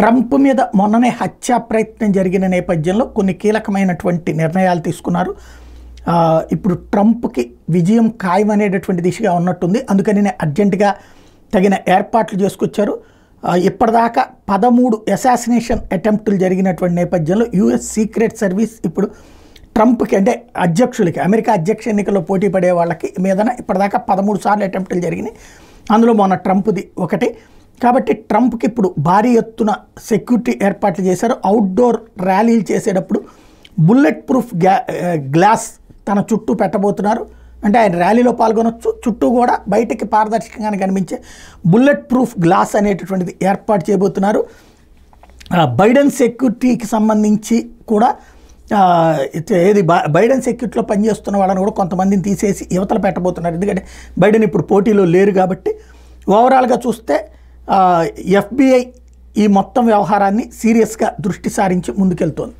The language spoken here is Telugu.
ట్రంప్ మీద మొన్ననే హత్యా ప్రయత్నం జరిగిన నేపథ్యంలో కొన్ని కీలకమైనటువంటి నిర్ణయాలు తీసుకున్నారు. ఇప్పుడు ట్రంప్కి విజయం ఖాయమనేటటువంటి దిశగా ఉన్నట్టుంది. అందుకని అర్జెంటుగా తగిన ఏర్పాట్లు చేసుకొచ్చారు. ఇప్పటిదాకా 13 అసాసినేషన్ అటెంప్టులు జరిగినటువంటి నేపథ్యంలో యుఎస్ సీక్రెట్ సర్వీస్ ఇప్పుడు ట్రంప్కి అంటే అధ్యక్షులకి అమెరికా అధ్యక్ష ఎన్నికల్లో పోటీ పడే వాళ్ళకి మీదన ఇప్పటిదాకా 13 సార్లు అటెంప్టులు జరిగినాయి. అందులో మొన్న ట్రంప్ది ఒకటి. కాబట్టి ట్రంప్కి ఇప్పుడు భారీ ఎత్తున సెక్యూరిటీ ఏర్పాట్లు చేశారు. అవుట్డోర్ ర్యాలీలు చేసేటప్పుడు బుల్లెట్ ప్రూఫ్ గ్లాస్ తన చుట్టూ పెట్టబోతున్నారు. అంటే ఆయన ర్యాలీలో పాల్గొనొచ్చు, చుట్టూ కూడా బయటికి పారదర్శకంగా కనిపించే బుల్లెట్ ప్రూఫ్ గ్లాస్ అనేటటువంటిది ఏర్పాటు చేయబోతున్నారు. బైడెన్ సెక్యూరిటీకి సంబంధించి కూడా ఏది బైడెన్ సెక్యూరిటీలో పనిచేస్తున్న వాళ్ళని కూడా కొంతమందిని తీసేసి యువతల పెట్టబోతున్నారు. ఎందుకంటే బైడెన్ ఇప్పుడు పోటీలో లేరు కాబట్టి ఓవరాల్గా చూస్తే FBI ఈ మొత్తం వ్యవహారాన్ని సీరియస్గా దృష్టి సారించి ముందుకెళ్తోంది.